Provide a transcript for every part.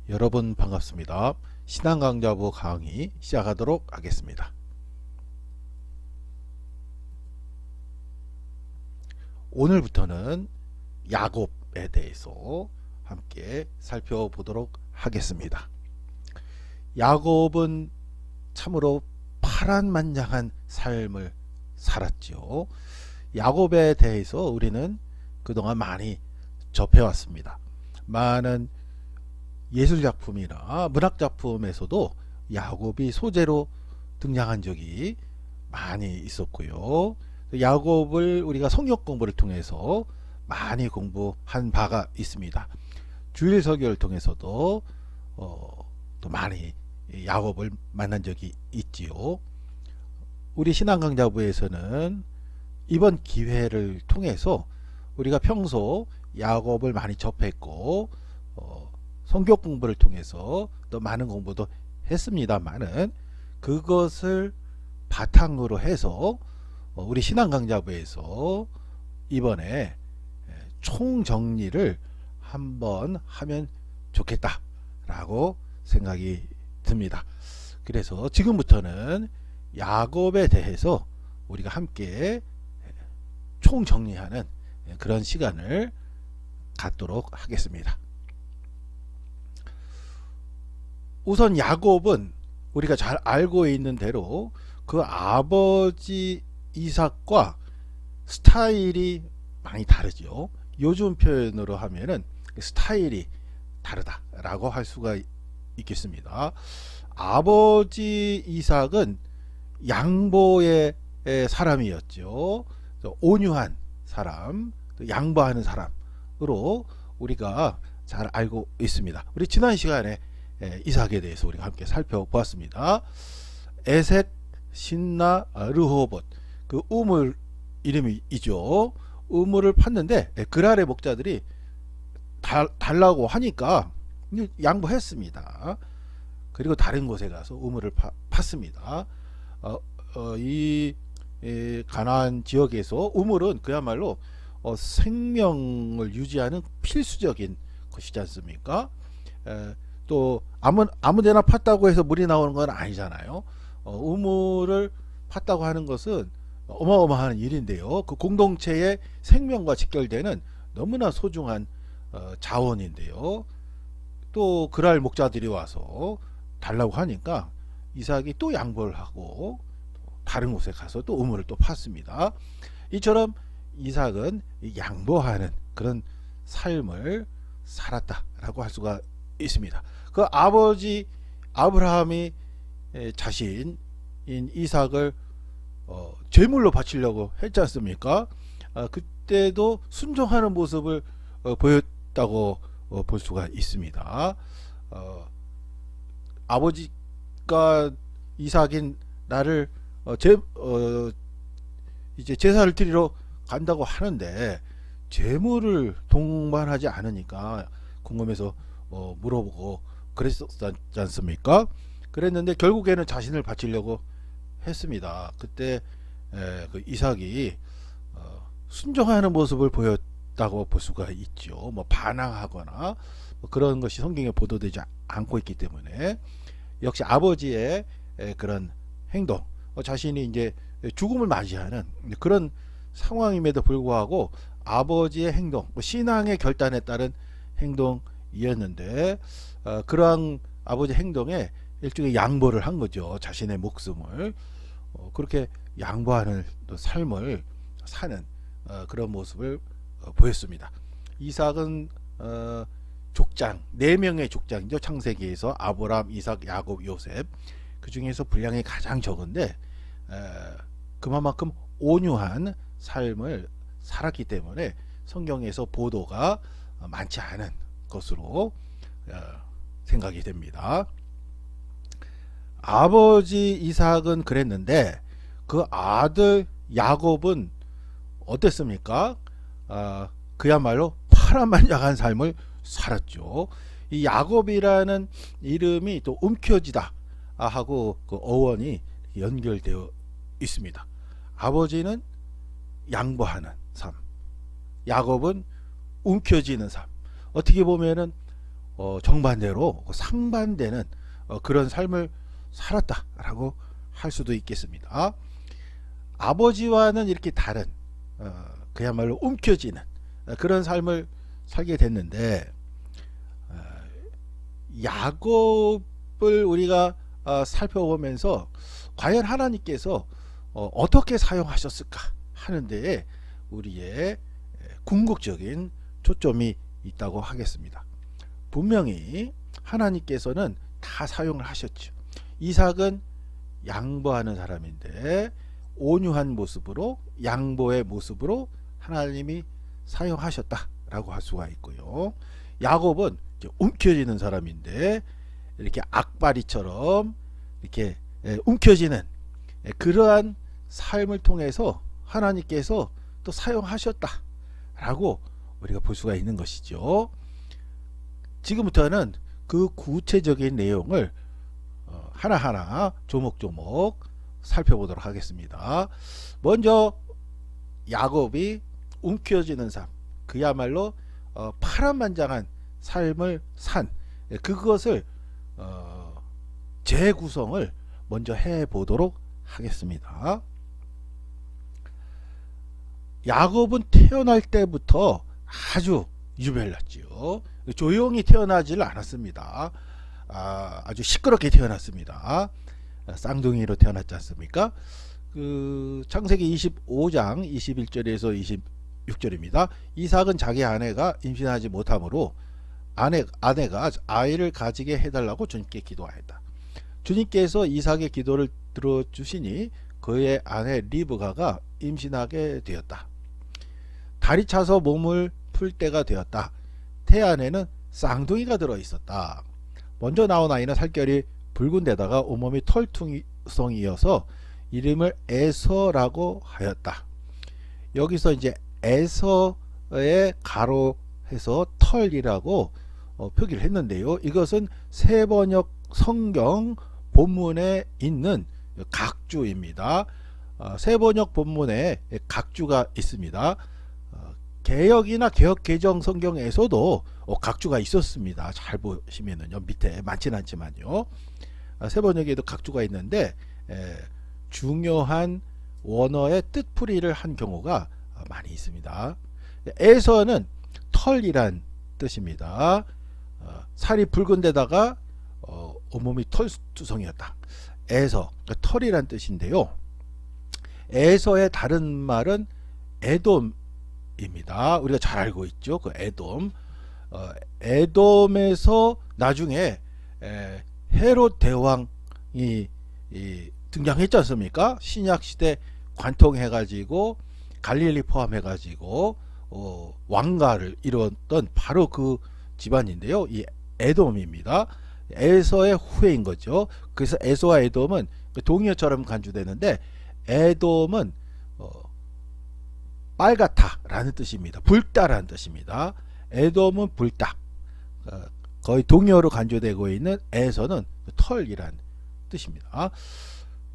여러분 반갑습니다. 신앙강좌부 강의 시작하도록 하겠습니다. 오늘부터는 야곱에 대해서 함께 살펴보도록 하겠습니다. 야곱은 참으로 파란만장한 삶을 살았죠. 야곱에 대해서 우리는 그동안 많이 접해왔습니다. 많은 예술작품이나 문학작품에서도 야곱이 소재로 등장한 적이 많이 있었고요. 야곱을 우리가 성경 공부를 통해서 많이 공부한 바가 있습니다. 주일 설교를 통해서도 또 많이 야곱을 만난 적이 있지요. 우리 신앙강좌부에서는 이번 기회를 통해서 우리가 평소 야곱을 많이 접했고 성경 공부를 통해서 또 많은 공부도 했습니다만은 그것을 바탕으로 해서 우리 신앙강좌부에서 이번에 총정리를 한번 하면 좋겠다라고 생각이 듭니다. 그래서 지금부터는 야곱에 대해서 우리가 함께 총정리하는 그런 시간을 갖도록 하겠습니다. 우선 야곱은 우리가 잘 알고 있는 대로 그 아버지 이삭과 스타일이 많이 다르죠. 요즘 표현으로 하면은 스타일이 다르다라고 할 수가 있겠습니다. 아버지 이삭은 양보의 사람이었죠. 온유한 사람, 양보하는 사람으로 우리가 잘 알고 있습니다. 우리 지난 시간에 이삭에 대해서 우리가 함께 살펴보았습니다. 에색, 신나, 르호봇, 그 우물 이름이죠. 우물을 팠는데 그랄의 목자들이 달라고 하니까 양보했습니다. 그리고 다른 곳에 가서 우물을 팠습니다. 이 가나안 지역에서 우물은 그야말로 생명을 유지하는 필수적인 것이지 않습니까? 또 아무데나 팠다고 해서 물이 나오는 건 아니잖아요. 우물을 팠다고 하는 것은 어마어마한 일인데요. 그 공동체의 생명과 직결되는 너무나 소중한 자원인데요. 또 그랄 목자들이 와서 달라고 하니까 이삭이 또 양보를 하고 다른 곳에 가서 또 우물을 또 팠습니다. 이처럼 이삭은 양보하는 그런 삶을 살았다라고 할 수가 있습니다. 그 아버지 아브라함이 자신인 이삭을 제물로 바치려고 했지 않습니까? 그때도 순종하는 모습을 보였다고 볼 수가 있습니다. 아버지가 이삭인 나를 이제 제사를 드리러 간다고 하는데 제물을 동반하지 않으니까 궁금해서 물어보고 그랬었지 않습니까? 그랬는데 결국에는 자신을 바치려고 했습니다. 그때 그 이삭이 순종하는 모습을 보였다고 볼 수가 있죠. 뭐 반항하거나 뭐 그런 것이 성경에 보도되지 않고 있기 때문에 역시 아버지의 그런 행동, 자신이 이제 죽음을 맞이하는 그런 상황임에도 불구하고 아버지의 행동, 신앙의 결단에 따른 행동이었는데 그러한 아버지 행동에 일종의 양보를 한 거죠. 자신의 목숨을 그렇게 양보하는 삶을 사는 그런 모습을 보였습니다. 이삭은 족장, 4명의 족장이죠. 창세기에서 아브람, 이삭, 야곱, 요셉. 그 중에서 분량이 가장 적은데 그만큼 온유한 삶을 살았기 때문에 성경에서 보도가 많지 않은 것으로 생각이 됩니다. 아버지 이삭은 그랬는데 그 아들 야곱은 어땠습니까? 그야말로 파란만장한 삶을 살았죠. 이 야곱이라는 이름이 또 움켜지다 하고 그 어원이 연결되어 있습니다. 아버지는 양보하는 삶, 야곱은 움켜쥐는 삶. 어떻게 보면은 정반대로 상반되는 그런 삶을 살았다라고 할 수도 있겠습니다. 아버지와는 이렇게 다른 그야말로 움켜쥐는 그런 삶을 살게 됐는데, 야곱을 우리가 살펴보면서 과연 하나님께서 어떻게 사용하셨을까 하는 데에 우리의 궁극적인 초점이 있다고 하겠습니다. 분명히 하나님께서는 다 사용을 하셨죠. 이삭은 양보하는 사람인데 온유한 모습으로, 양보의 모습으로 하나님이 사용하셨다라고 할 수가 있고요. 야곱은 움켜쥐는 사람인데 이렇게 악바리처럼 이렇게 움켜쥐는 그러한 삶을 통해서 하나님께서 또 사용하셨다라고 우리가 볼 수가 있는 것이죠. 지금부터는 그 구체적인 내용을 하나하나 조목조목 살펴보도록 하겠습니다. 먼저 야곱이 움켜쥐는 삶, 그야말로 파란만장한 삶을 산 그것을 재구성을 먼저 해보도록 하겠습니다. 야곱은 태어날 때부터 아주 유별났지요. 조용히 태어나지를 않았습니다. 아주 시끄럽게 태어났습니다. 쌍둥이로 태어났지 않습니까? 그 창세기 25장 21절에서 26절입니다. 이삭은 자기 아내가 임신하지 못하므로 아내가 아이를 가지게 해달라고 주님께 기도하였다. 주님께서 이삭의 기도를 들어주시니 그의 아내 리브가가 임신하게 되었다. 달이 차서 몸을 풀 때가 되었다. 태 안에는 쌍둥이가 들어있었다. 먼저 나온 아이는 살결이 붉은 데다가 온몸이 털투성이어서 이름을 에서라고 하였다. 여기서 이제 에서의 가로해서 털이라고 표기를 했는데요. 이것은 세번역 성경 본문에 있는 각주입니다. 세번역 본문에 각주가 있습니다. 개역이나 개역 개정 성경에서도 각주가 있었습니다. 잘 보시면은요, 밑에 많지는 않지만요, 세번역에도 각주가 있는데 중요한 원어의 뜻풀이를 한 경우가 많이 있습니다. 에서는 털이란 뜻입니다. 살이 붉은 데다가 온몸이 털투성이었다. 에서, 털이란 뜻인데요. 에서의 다른 말은 에돔입니다. 우리가 잘 알고 있죠. 그 에돔. 에돔에서 나중에 헤롯 대왕이 등장했지 않습니까? 신약 시대 관통해 가지고 갈릴리 포함해 가지고 왕가를 이뤘던 바로 그 집안인데요. 이 에돔입니다. 에서의 후예인 거죠. 그래서 에서와 에돔은 동의어처럼 간주되는데, 에돔은 빨갛다라는 뜻입니다. 붉다라는 뜻입니다. 에돔은 붉다. 거의 동의어로 간주되고 있는 에서는 털이란 뜻입니다.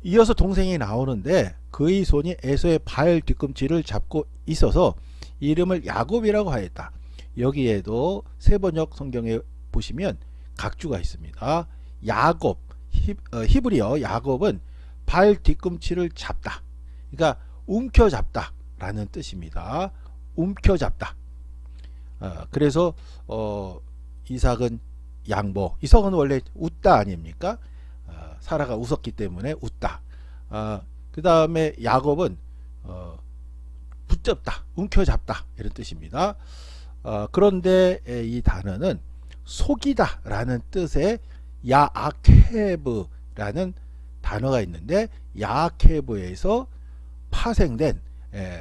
이어서 동생이 나오는데 그의 손이 에서의 발 뒤꿈치를 잡고 있어서 이름을 야곱이라고 하였다. 여기에도 세번역 성경에 보시면 각주가 있습니다. 야곱, 히브리어 야곱은 발 뒤꿈치를 잡다. 그러니까 움켜잡다 라는 뜻입니다. 움켜잡다. 그래서 이삭은 양보. 이삭은 원래 웃다 아닙니까? 사라가 웃었기 때문에 웃다. 그 다음에 야곱은 붙잡다, 움켜잡다 이런 뜻입니다. 그런데 이 단어는 속이다 라는 뜻의 야아케브라는 단어가 있는데, 야아케브에서 파생된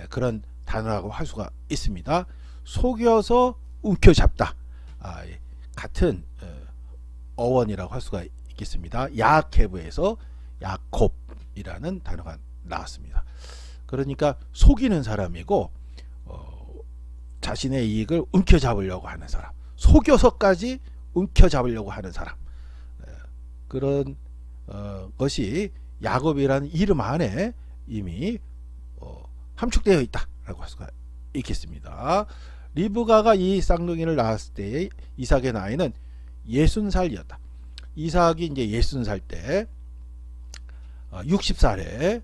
그런 단어라고 할 수가 있습니다. 속여서 움켜잡다. 같은 어원이라고 할 수가 있겠습니다. 야케브에서 야콥이라는 단어가 나왔습니다. 그러니까 속이는 사람이고 자신의 이익을 움켜잡으려고 하는 사람, 속여서까지 움켜잡으려고 하는 사람, 그런 것이 야곱이라는 이름 안에 이미 함축되어 있다라고 할 수가 있겠습니다. 리브가가 이 쌍둥이를 낳았을 때 이삭의 나이는 60살이었다. 이삭이 이제 60살 때 60살에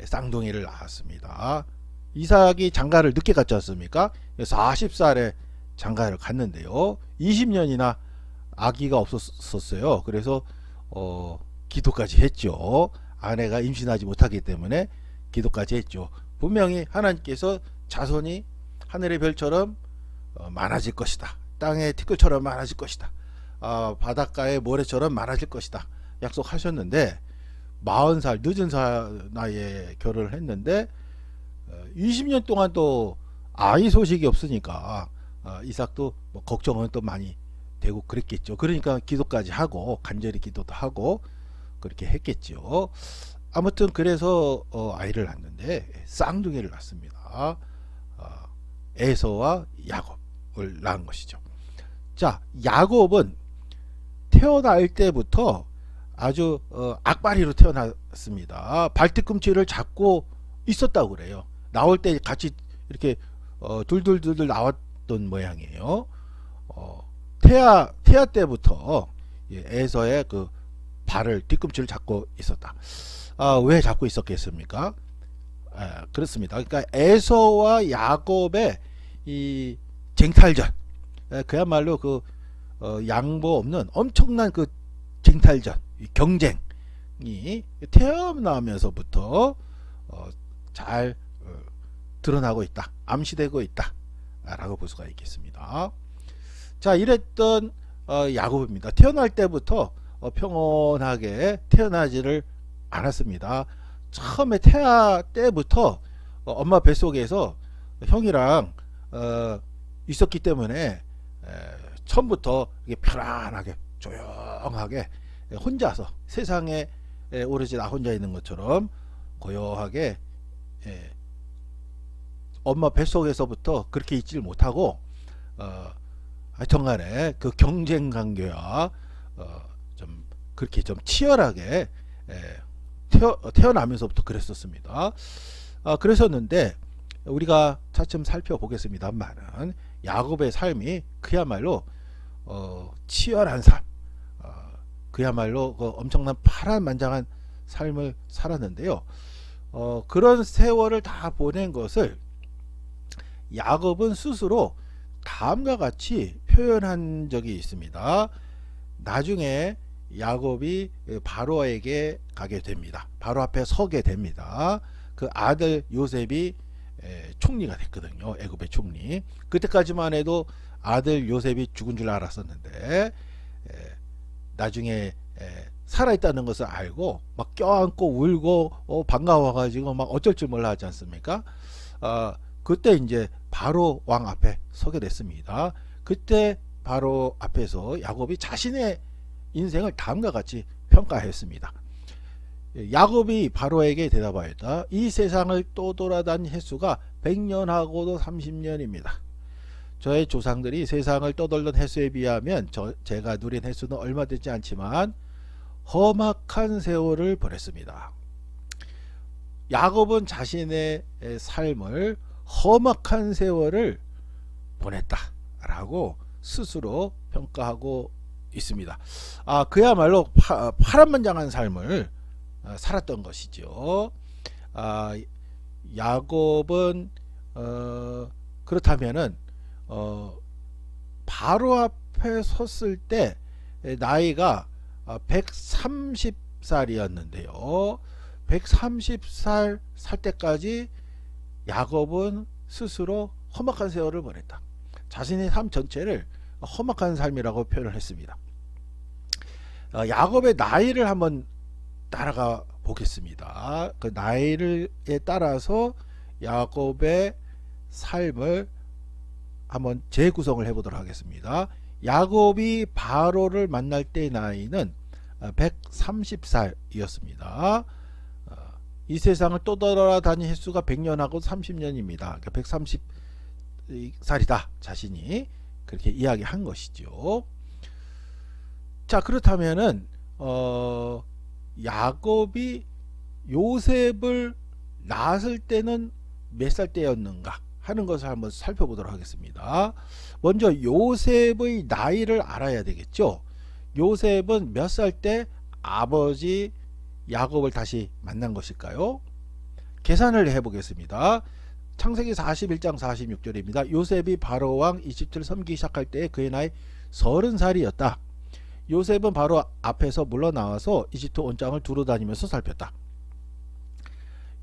쌍둥이를 낳았습니다. 이삭이 장가를 늦게 갔지 않습니까? 40살에 장가를 갔는데요. 20년이나 아기가 없었어요. 그래서 기도까지 했죠. 아내가 임신하지 못하기 때문에 기도까지 했죠. 분명히 하나님께서 자손이 하늘의 별처럼 많아질 것이다. 땅의 티끌처럼 많아질 것이다. 바닷가의 모래처럼 많아질 것이다. 약속하셨는데 40살 늦은 나이에 결혼을 했는데 20년 동안 또 아이 소식이 없으니까 이삭도 뭐 걱정은 또 많이 되고 그랬겠죠. 그러니까 기도까지 하고 간절히 기도도 하고 그렇게 했겠죠. 아무튼 그래서 아이를 낳는데 쌍둥이를 낳습니다. 에서와 야곱을 낳은 것이죠. 자, 야곱은 태어날 때부터 아주 악바리로 태어났습니다. 발뒤꿈치를 잡고 있었다고 그래요. 나올 때 같이 이렇게 둘둘둘 나왔던 모양이에요. 태아 때부터 에서의 그 발을 뒤꿈치를 잡고 있었다. 왜 잡고 있었겠습니까? 그렇습니다. 그러니까 에서와 야곱의 이 쟁탈전, 그야말로 그 양보 없는 엄청난 그 쟁탈전, 경쟁이 태어나면서부터 잘 드러나고 있다, 암시되고 있다 라고 볼 수가 있겠습니다. 자, 이랬던 야곱입니다. 태어날 때부터 평온하게 태어나지를 않았습니다. 처음에 태아 때부터 엄마 뱃속에서 형이랑 있었기 때문에 처음부터 편안하게 조용하게 혼자서 세상에 오로지 나 혼자 있는 것처럼 고요하게 엄마 뱃속에서부터 그렇게 있지를 못하고 하여튼간에 그 경쟁 관계와 좀 그렇게 좀 치열하게 태어나면서부터 그랬었습니다. 그랬었는데 우리가 차츰 살펴보겠습니다만은 야곱의 삶이 그야말로 치열한 삶, 그야말로 그 엄청난 파란만장한 삶을 살았는데요. 그런 세월을 다 보낸 것을 야곱은 스스로 다음과 같이 표현한 적이 있습니다. 나중에 야곱이 바로에게 가게 됩니다. 바로 앞에 서게 됩니다. 그 아들 요셉이 총리가 됐거든요. 애굽의 총리. 그때까지만 해도 아들 요셉이 죽은 줄 알았었는데 나중에 살아있다는 것을 알고 막 껴안고 울고 반가워가지고 막 어쩔 줄 몰라 하지 않습니까? 그때 이제 바로 왕 앞에 서게 됐습니다. 그때 바로 앞에서 야곱이 자신의 인생을 다음과 같이 평가했습니다. 야곱이 바로에게 대답하였다. 이 세상을 또 돌아다닌 횟수가 100년하고도 30년입니다. 저의 조상들이 세상을 떠돌던 횟수에 비하면 제가 누린 횟수는 얼마 되지 않지만 험악한 세월을 보냈습니다. 야곱은 자신의 삶을 험악한 세월을 보냈다라고 스스로 평가하고 있습니다. 그야말로 파란만장한 삶을 살았던 것이죠. 야곱은 그렇다면은 바로 앞에 섰을 때 나이가 130살이었는데요. 130살 살 때까지 야곱은 스스로 험악한 세월을 보냈다. 자신의 삶 전체를 험악한 삶이라고 표현을 했습니다. 야곱의 나이를 한번 따라가 보겠습니다. 그 나이에 따라서 야곱의 삶을 한번 재구성을 해보도록 하겠습니다. 야곱이 바로를 만날 때의 나이는 130살이었습니다. 이 세상을 또 돌아다닌 횟수가 100년하고 30년입니다. 그러니까 130살이다. 자신이 그렇게 이야기한 것이죠. 자, 그렇다면은 야곱이 요셉을 낳았을 때는 몇 살 때였는가 하는 것을 한번 살펴보도록 하겠습니다. 먼저 요셉의 나이를 알아야 되겠죠. 요셉은 몇 살 때 아버지 야곱을 다시 만난 것일까요? 계산을 해보겠습니다. 창세기 41장 46절입니다. 요셉이 바로 왕 이집트를 섬기기 시작할 때 그의 나이 30살이었다. 요셉은 바로 앞에서 물러나와서 이집트 온장을 두루 다니면서 살폈다.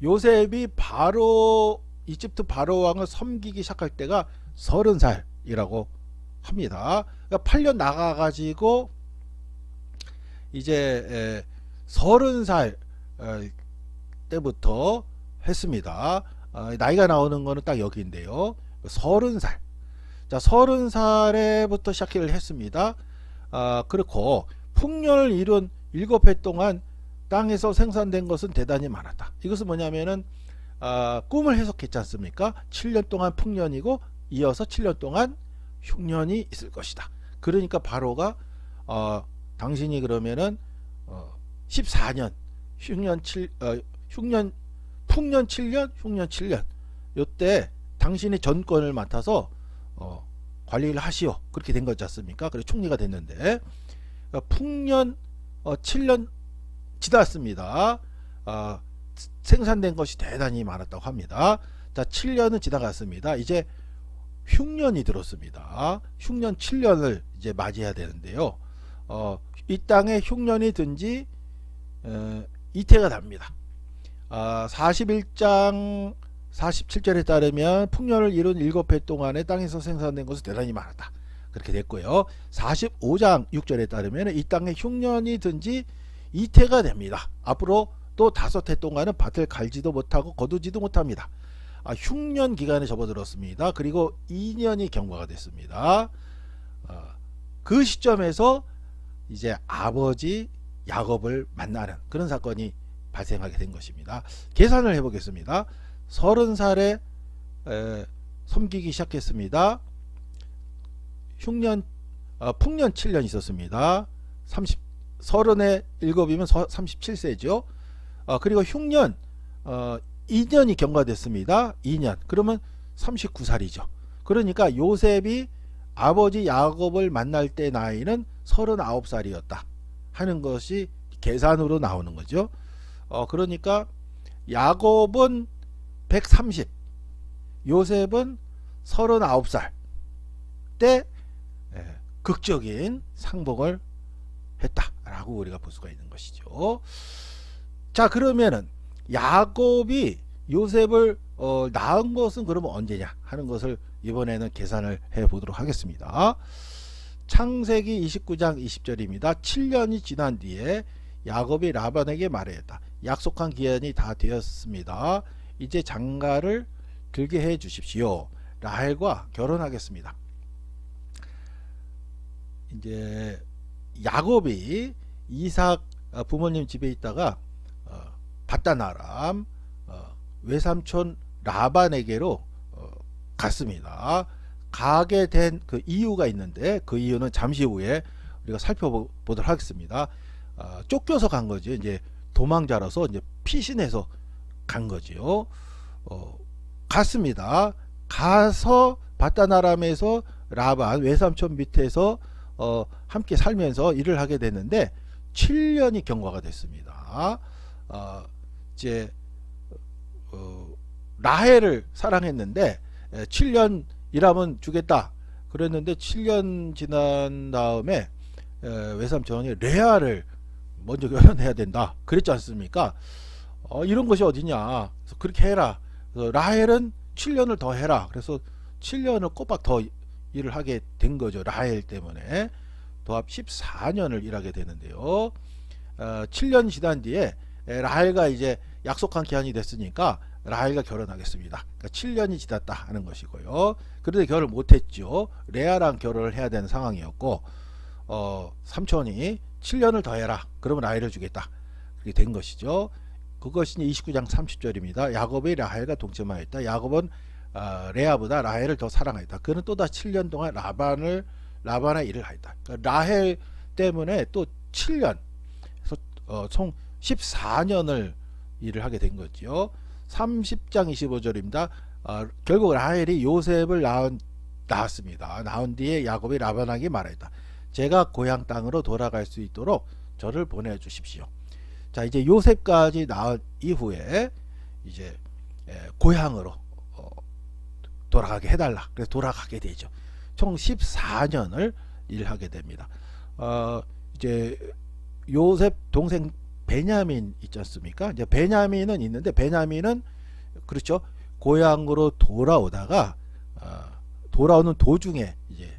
요셉이 바로 이집트 바로 왕을 섬기기 시작할 때가 30살이라고 합니다. 그러니까 8년 나가가지고 이제 30살 때부터 했습니다. 나이가 나오는 거는 딱 여기인데요. 30살. 자, 30살에부터 시작을 했습니다. 그렇고 풍년을 이룬 7해 동안 땅에서 생산된 것은 대단히 많았다. 이것은 뭐냐면은 꿈을 해석했지 않습니까? 7년 동안 풍년이고 이어서 7년 동안 흉년이 있을 것이다. 그러니까 바로가 당신이 그러면은 14년 풍년 7년 흉년 7년 요때 당신이 전권을 맡아서 관리를 하시오. 그렇게 된 거지 않습니까? 그래서 총리가 됐는데 풍년 7년 지났습니다. 생산된 것이 대단히 많았다고 합니다. 자, 7년은 지나갔습니다. 이제 흉년이 들었습니다. 흉년 7년을 이제 맞이해야 되는데요. 이 땅에 흉년이 든지 이태가 답니다. 41장 47절에 따르면 풍년을 이룬 7해 동안에 땅에서 생산된 것은 대단히 많았다. 그렇게 됐고요. 45장 6절에 따르면 이 땅에 흉년이 든지 이태가 됩니다. 앞으로 또 5해 동안은 밭을 갈지도 못하고 거두지도 못합니다. 흉년 기간에 접어들었습니다. 그리고 2년이 경과가 됐습니다. 그 시점에서 이제 아버지 야곱을 만나는 그런 사건이 발생하게 된 것입니다. 계산을 해보겠습니다. 30살에 섬기기 시작했습니다. 풍년 7년 있었습니다. 37이면 37세죠. 그리고 흉년 2년이 경과됐습니다. 2년. 그러면 39살이죠. 그러니까 요셉이 아버지 야곱을 만날 때 나이는 39살이었다 하는 것이 계산으로 나오는 거죠. 그러니까 야곱은 130, 요셉은 39살 때 극적인 상봉을 했다라고 우리가 볼 수가 있는 것이죠. 자, 그러면은 야곱이 요셉을 낳은 것은 그러면 언제냐 하는 것을 이번에는 계산을 해 보도록 하겠습니다. 창세기 29장 20절입니다. 7년이 지난 뒤에 야곱이 라반에게 말했다. 약속한 기한이 다 되었습니다. 이제 장가를 들게 해 주십시오. 라헬과 결혼하겠습니다. 이제 야곱이 이삭 부모님 집에 있다가 바다나람 외삼촌 라반에게로 갔습니다. 가게 된 그 이유가 있는데 그 이유는 잠시 후에 우리가 살펴보도록 하겠습니다. 쫓겨서 간 거죠. 이제 도망자로서 이제 피신해서 간 거지요. 갔습니다. 가서 바다나람에서 라반 외삼촌 밑에서 함께 살면서 일을 하게 됐는데 7년이 경과가 됐습니다. 이제 라헬을 사랑했는데 7년 일하면 주겠다 그랬는데 7년 지난 다음에 외삼촌이 레아를 먼저 결혼해야 된다 그랬지 않습니까? 이런 것이 어디냐. 그래서 그렇게 해라. 그래서 라헬은 7년을 더 해라. 그래서 7년을 꼬박 더 일을 하게 된 거죠. 라헬 때문에 도합 14년을 일하게 되는데요. 7년 지난 뒤에 라헬과 이제 약속한 기한이 됐으니까 라헬과 결혼하겠습니다. 그러니까 7년이 지났다 하는 것이고요. 그런데 결혼을 못했죠. 레아랑 결혼을 해야 되는 상황이었고 삼촌이 7년을 더 해라. 그러면 라헬을 주겠다. 그렇게 된 것이죠. 그것이 29장 30절입니다. 야곱이 라헬과 동침하였다. 야곱은 레아보다 라헬을 더 사랑하였다. 그는 또다시 7년 동안 라반의 일을 하였다. 그러니까 라헬 때문에 또 7년, 총 14년을 일을 하게 된 거죠. 30장 25절입니다. 결국 라헬이 요셉을 낳았습니다. 낳은 뒤에 야곱이 라반에게 말했다. 제가 고향 땅으로 돌아갈 수 있도록 저를 보내주십시오. 자, 이제 요셉까지 낳은 이후에 이제 고향으로 돌아가게 해달라. 그래서 돌아가게 되죠. 총 14년을 일하게 됩니다. 이제 요셉 동생 베냐민 있지 않습니까? 이제 베냐민은 있는데, 베냐민은 그렇죠, 고향으로 돌아오다가 돌아오는 도중에 이제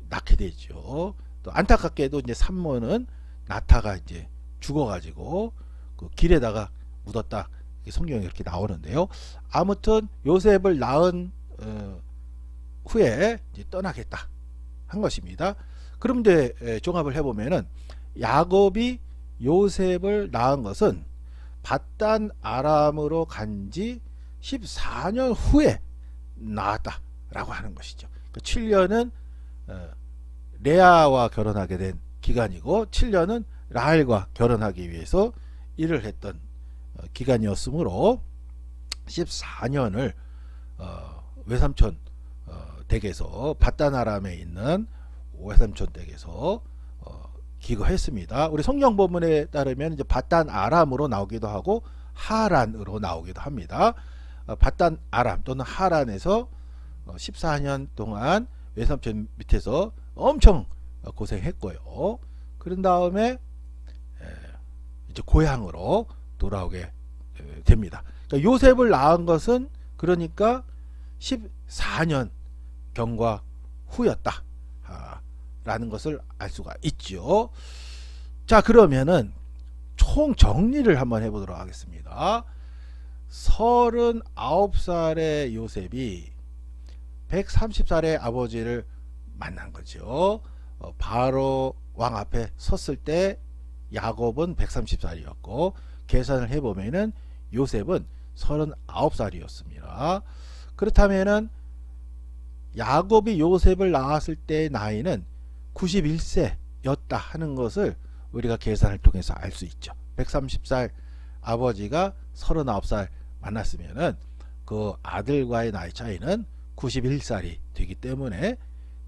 낳게 되죠. 또 안타깝게도 이제 산모는 낳다가 이제 죽어가지고 그 길에다가 묻었다. 성경에 이렇게 나오는데요. 아무튼 요셉을 낳은 후에 이제 떠나겠다 한 것입니다. 그런데 종합을 해보면은 야곱이 요셉을 낳은 것은 밧단 아람으로 간지 14년 후에 낳았다라고 하는 것이죠. 그 7년은 레아와 결혼하게 된 기간이고 7년은 라헬과 결혼하기 위해서 일을 했던 기간이었으므로 14년을 외삼촌 댁에서 밧단 아람에 있는 외삼촌 댁에서 기거했습니다. 우리 성경 본문에 따르면 이제 밧단 아람으로 나오기도 하고 하란으로 나오기도 합니다. 밧단 아람 또는 하란에서 14년 동안 외삼촌 밑에서 엄청 고생했고요. 그런 다음에 이제 고향으로 돌아오게 됩니다. 그러니까 요셉을 낳은 것은 그러니까 14년 경과 후였다 라는 것을 알 수가 있죠. 자, 그러면은 총 정리를 한번 해보도록 하겠습니다. 39살의 요셉이 130살의 아버지를 만난 거죠. 바로 왕 앞에 섰을 때 야곱은 130살이었고 계산을 해보면은 요셉은 39살이었습니다. 그렇다면은 야곱이 요셉을 낳았을 때의 나이는 91세였다 하는 것을 우리가 계산을 통해서 알 수 있죠. 130살 아버지가 39살 만났으면은 그 아들과의 나이 차이는 91살이 되기 때문에,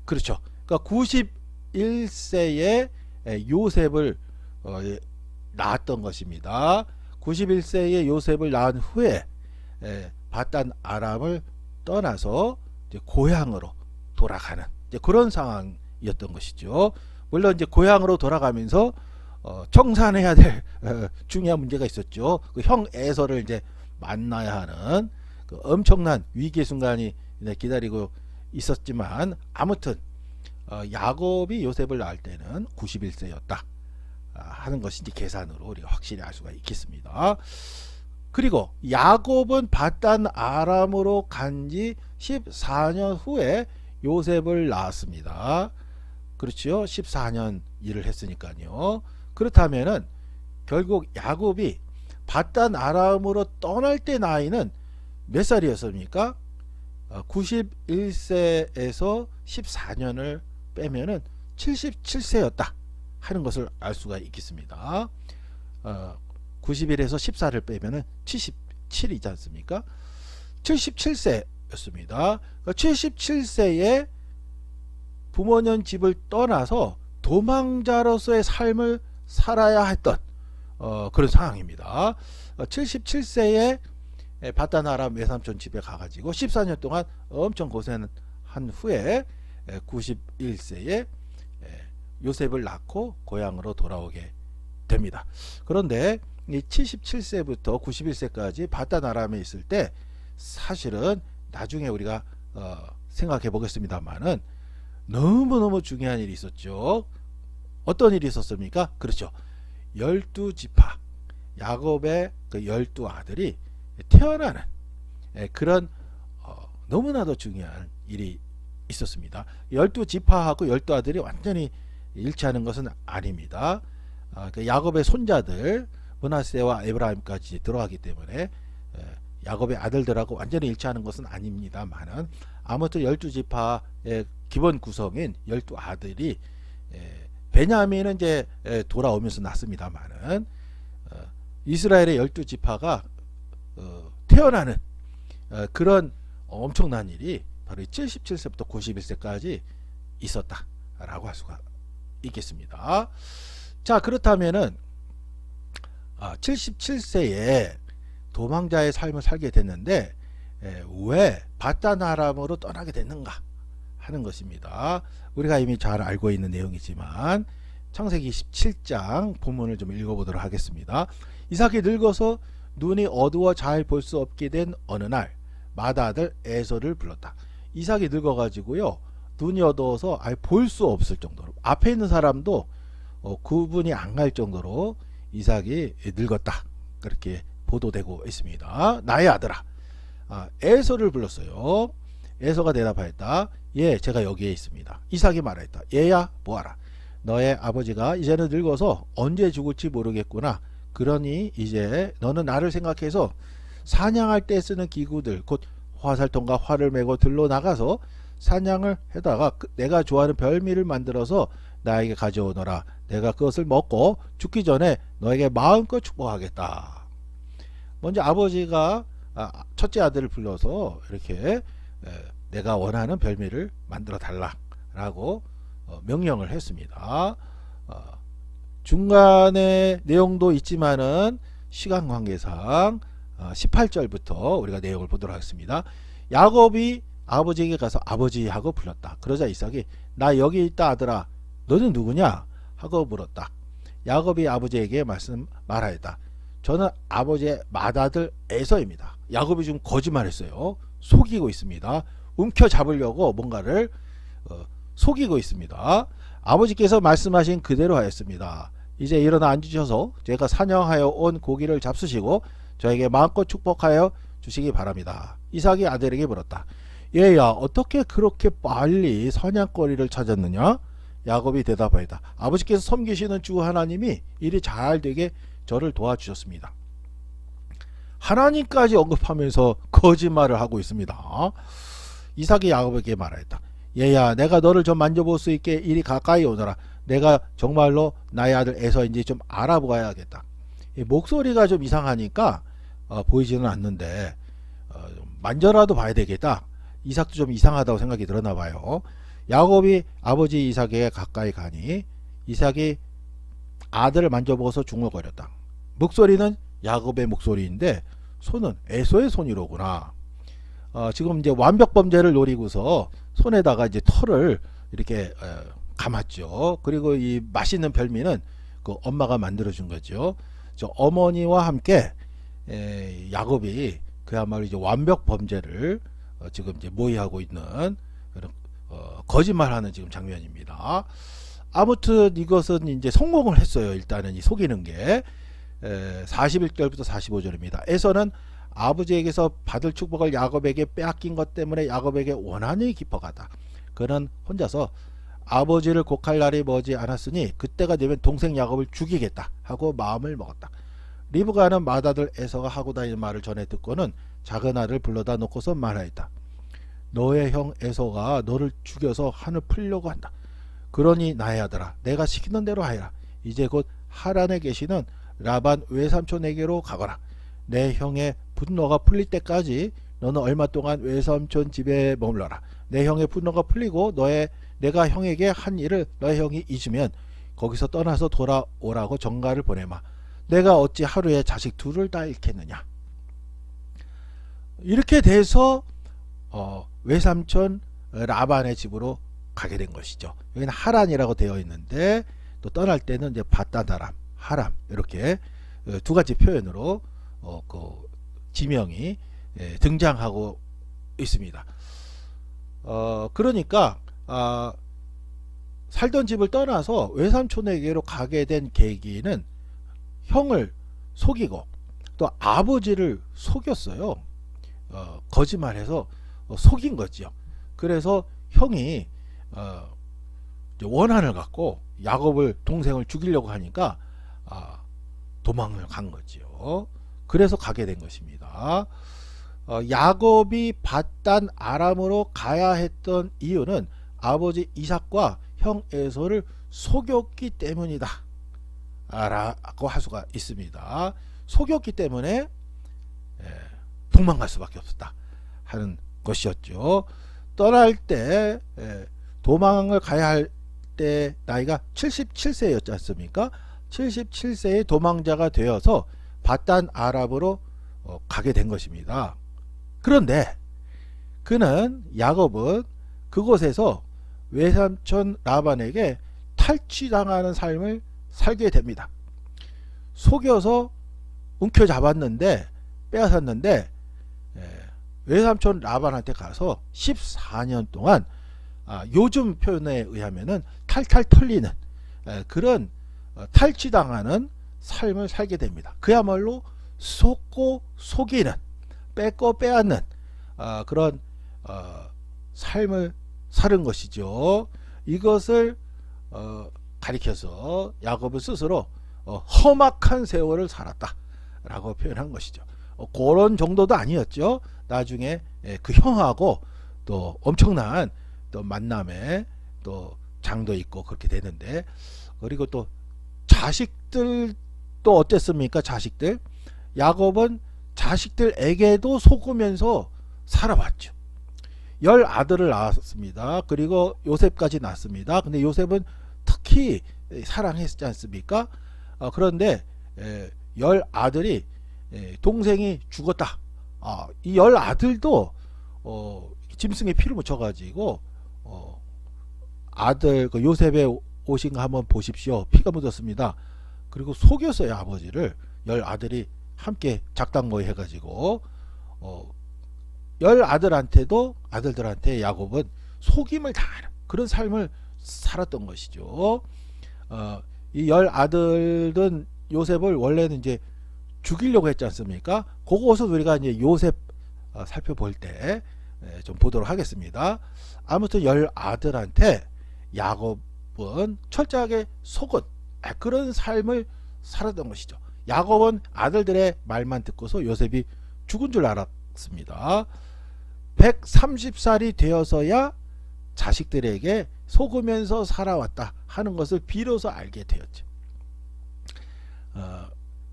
그렇죠. 그러니까 91세에 요셉을 낳았던 것입니다. 91세에 요셉을 낳은 후에 밧단 아람을 떠나서 이제 고향으로 돌아가는 이제 그런 상황이었던 것이죠. 물론 이제 고향으로 돌아가면서 청산해야 될 중요한 문제가 있었죠. 그 형 에서를 이제 만나야 하는 그 엄청난 위기의 순간이 기다리고 있었지만, 아무튼 야곱이 요셉을 낳을 때는 91세였다 하는 것이 이제 계산으로 우리가 확실히 알 수가 있겠습니다. 그리고 야곱은 밧단 아람으로 간지 14년 후에 요셉을 낳았습니다. 그렇죠. 14년 일을 했으니까요. 그렇다면은 결국 야곱이 밧단 아람으로 떠날 때 나이는 몇 살이었습니까? 91세에서 14년을 빼면은 77세였다 하는 것을 알 수가 있겠습니다. 91에서 14를 빼면은 77이지 않습니까? 77세였습니다. 77세에 부모님 집을 떠나서 도망자로서의 삶을 살아야 했던 그런 상황입니다. 77세에 밧단 아람 외삼촌 집에 가가지고 14년 동안 엄청 고생한 후에 91세에 요셉을 낳고 고향으로 돌아오게 됩니다. 그런데 이 77세부터 91세까지 밧단 아람에 있을 때 사실은 나중에 우리가 생각해 보겠습니다만은 너무너무 중요한 일이 있었죠. 어떤 일이 있었습니까? 그렇죠. 12지파 야곱의 그 12아들이 태어나는 그런 너무나도 중요한 일이 있었습니다. 12지파하고 12아들이 완전히 일치하는 것은 아닙니다. 그 야곱의 손자들 므낫세와 에브라임까지 들어가기 때문에 야곱의 아들들하고 완전히 일치하는 것은 아닙니다만은, 아무튼 12지파의 기본 구성인 12아들이 베냐민은 이제 돌아오면서 낳습니다만은 이스라엘의 12지파가 태어나는 그런 엄청난 일이 바로 77세부터 91세까지 있었다라고 할 수가 있겠습니다. 자, 그렇다면은 77세에 도망자의 삶을 살게 됐는데 왜 바단 아람으로 떠나게 됐는가 하는 것입니다. 우리가 이미 잘 알고 있는 내용이지만 창세기 17장 본문을 좀 읽어보도록 하겠습니다. 이삭이 늙어서 눈이 어두워 잘 볼 수 없게 된 어느 날 마다 아들 에서를 불렀다. 이삭이 늙어가지고요, 눈이 어두워서 아예 볼 수 없을 정도로, 앞에 있는 사람도 구분이 안 갈 정도로 이삭이 늙었다, 그렇게 보도되고 있습니다. 나의 아들아, 에서를 불렀어요. 에서가 대답하였다. 예, 제가 여기에 있습니다. 이삭이 말했다. 얘야, 보아라, 너의 아버지가 이제는 늙어서 언제 죽을지 모르겠구나. 그러니 이제 너는 나를 생각해서 사냥할 때 쓰는 기구들, 곧 화살통과 활을 메고 들로 나가서 사냥을 해다가 내가 좋아하는 별미를 만들어서 나에게 가져오너라. 내가 그것을 먹고 죽기 전에 너에게 마음껏 축복하겠다. 먼저 아버지가 첫째 아들을 불러서 이렇게 내가 원하는 별미를 만들어 달라라고 명령을 했습니다. 중간에 내용도 있지만은 시간 관계상 18절부터 우리가 내용을 보도록 하겠습니다. 야곱이 아버지에게 가서 아버지 하고 불렀다. 그러자 이삭이 나 여기 있다 아들아, 너는 누구냐 하고 물었다. 야곱이 아버지에게 말하였다. 저는 아버지의 맏아들 에서입니다. 야곱이 지금 거짓말했어요. 속이고 있습니다. 움켜잡으려고 뭔가를 속이고 있습니다. 아버지께서 말씀하신 그대로 하였습니다. 이제 일어나 앉으셔서 제가 사냥하여 온 고기를 잡수시고 저에게 마음껏 축복하여 주시기 바랍니다. 이삭이 아들에게 물었다. 얘야, 어떻게 그렇게 빨리 사냥거리를 찾았느냐? 야곱이 대답하였다. 아버지께서 섬기시는 주 하나님이 일이 잘 되게 저를 도와주셨습니다. 하나님까지 언급하면서 거짓말을 하고 있습니다. 이삭이 야곱에게 말하였다. 얘야, 내가 너를 좀 만져볼 수 있게 이리 가까이 오너라. 내가 정말로 나의 아들 에서인지 좀 알아보아야겠다. 목소리가 좀 이상하니까 보이지는 않는데 만져라도 봐야 되겠다. 이삭도 좀 이상하다고 생각이 들었나 봐요. 야곱이 아버지 이삭에게 가까이 가니 이삭이 아들을 만져보고서 중얼거렸다. 목소리는 야곱의 목소리인데 손은 에서의 손이로구나. 지금 이제 완벽 범죄를 노리고서 손에다가 이제 털을 이렇게 감았죠. 그리고 이 맛있는 별미는 그 엄마가 만들어준 거죠. 저 어머니와 함께 야곱이 그야말로 이제 완벽 범죄를 지금 이제 모의하고 있는 거짓말하는 지금 장면입니다. 아무튼 이것은 이제 성공을 했어요. 일단은 이 속이는 게 41절부터 45절입니다. 에서는 아버지에게서 받을 축복을 야곱에게 빼앗긴 것 때문에 야곱에게 원한이 깊어가다. 그는 혼자서 아버지를 곡할 날이 머지 않았으니 그때가 되면 동생 야곱을 죽이겠다 하고 마음을 먹었다. 리브가는 맏아들 에서가 하고 다니는 말을 전해 듣고는 작은 아들을 불러다 놓고서 말하였다. 너의 형 에서가 너를 죽여서 한을 풀려고 한다. 그러니 나의 아들아, 내가 시키는 대로 하여라. 이제 곧 하란에 계시는 라반 외삼촌에게로 가거라. 내 형의 분노가 풀릴 때까지 너는 얼마 동안 외삼촌 집에 머물러라. 내 형의 분노가 풀리고 내가 형에게 한 일을 너의 형이 잊으면 거기서 떠나서 돌아오라고 전가를 보내마. 내가 어찌 하루에 자식 둘을 다 잃겠느냐. 이렇게 돼서 외삼촌 라반의 집으로 가게 된 것이죠. 여기는 하란이라고 되어 있는데 또 떠날 때는 이제 바단 아람, 하람 이렇게 두 가지 표현으로 그 지명이 등장하고 있습니다. 그러니까 살던 집을 떠나서 외삼촌에게로 가게 된 계기는 형을 속이고 또 아버지를 속였어요. 거짓말해서 속인 거죠. 그래서 형이 원한을 갖고 야곱을 동생을 죽이려고 하니까 도망을 간 거죠. 그래서 가게 된 것입니다. 야곱이 바단 아람으로 가야 했던 이유는 아버지 이삭과 형 에서를 속였기 때문이다 라고 할 수가 있습니다. 속였기 때문에 도망갈 수밖에 없었다 하는 것이었죠. 떠날 때 도망을 가야 할 그때 나이가 77세였지 않습니까? 77세의 도망자가 되어서 바단 아랍으로 가게 된 것입니다. 그런데 그는 야곱은 그곳에서 외삼촌 라반에게 탈취당하는 삶을 살게 됩니다. 속여서 움켜잡았는데 빼앗았는데 외삼촌 라반한테 가서 14년 동안 요즘 표현에 의하면은 탈탈 털리는 그런 탈취당하는 삶을 살게 됩니다. 그야말로 속고 속이는 뺏고 빼앗는 그런 삶을 사는 것이죠. 이것을 가리켜서 야곱은 스스로 험악한 세월을 살았다 라고 표현한 것이죠. 그런 정도도 아니었죠. 나중에 그 형하고 또 엄청난 또 만남에 또 장도 있고 그렇게 되는데, 그리고 또 자식들 또 어땠습니까? 자식들, 야곱은 자식들에게도 속으면서 살아왔죠. 10아들을 낳았습니다. 그리고 요셉까지 낳았습니다. 근데 요셉은 특히 사랑했지 않습니까? 그런데 10아들이 동생이 죽었다. 이 10아들도 짐승에 피를 묻혀가지고 아들 그 요셉의 옷인 거 한번 보십시오. 피가 묻었습니다. 그리고 속였어요. 아버지를. 10아들이 함께 작당모의 해가지고 10아들한테 야곱은 속임을 당하는 그런 삶을 살았던 것이죠. 이 10아들은 요셉을 원래는 이제 죽이려고 했지 않습니까? 그것을 우리가 이제 요셉 살펴볼 때 좀 보도록 하겠습니다. 아무튼 10아들한테 야곱은 철저하게 속은 그런 삶을 살았던 것이죠. 야곱은 아들들의 말만 듣고서 요셉이 죽은 줄 알았습니다. 130살이 되어서야 자식들에게 속으면서 살아왔다 하는 것을 비로소 알게 되었죠.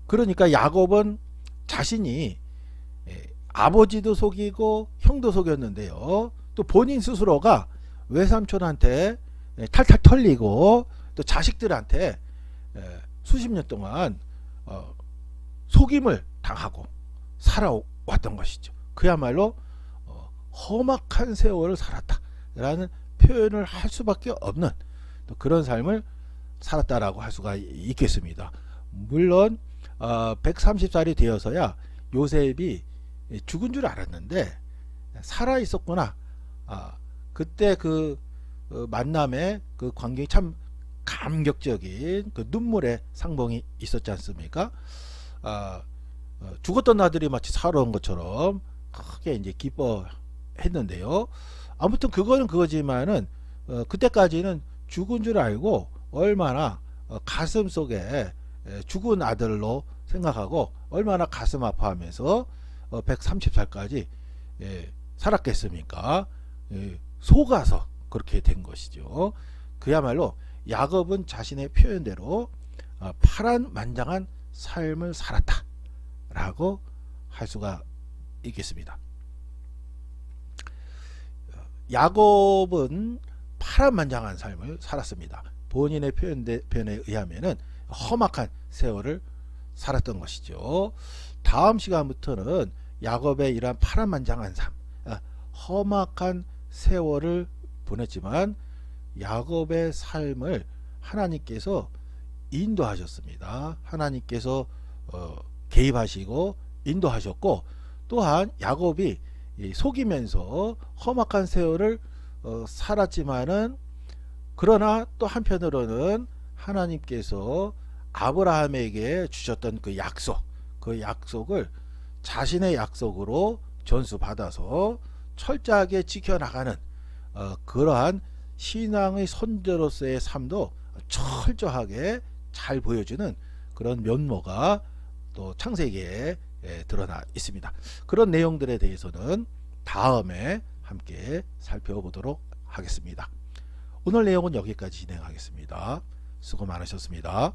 그러니까 야곱은 자신이 아버지도 속이고 형도 속였는데요. 또 본인 스스로가 외삼촌한테 탈탈 털리고 또 자식들한테 수십 년 동안 속임을 당하고 살아왔던 것이죠. 그야말로 험악한 세월을 살았다라는 표현을 할 수밖에 없는 그런 삶을 살았다라고 할 수가 있겠습니다. 물론 130살이 되어서야 요셉이 죽은 줄 알았는데 살아 있었구나. 그때 그 만남의 그 광경이 참 감격적인 그 눈물의 상봉이 있었지 않습니까? 죽었던 아들이 마치 살아온 것처럼 크게 이제 기뻐했는데요. 아무튼 그거는 그거지만은 그때까지는 죽은 줄 알고 얼마나 가슴 속에 죽은 아들로 생각하고 얼마나 가슴 아파하면서 130살까지 살았겠습니까? 속아서 그렇게 된 것이죠. 그야말로 야곱은 자신의 표현대로 파란만장한 삶을 살았다 라고 할 수가 있겠습니다. 야곱은 파란만장한 삶을 살았습니다. 본인의 표현에 의하면은 험악한 세월을 살았던 것이죠. 다음 시간부터는 야곱의 이러한 파란만장한 삶, 험악한 세월을 보냈지만 야곱의 삶을 하나님께서 인도하셨습니다. 하나님께서 개입하시고 인도하셨고, 또한 야곱이 속이면서 험악한 세월을 살았지만은, 그러나 또 한편으로는 하나님께서 아브라함에게 주셨던 그 약속을 자신의 약속으로 전수받아서 철저하게 지켜나가는 그러한 신앙의 선조로서의 삶도 철저하게 잘 보여주는 그런 면모가 또 창세기에 드러나 있습니다. 그런 내용들에 대해서는 다음에 함께 살펴보도록 하겠습니다. 오늘 내용은 여기까지 진행하겠습니다. 수고 많으셨습니다.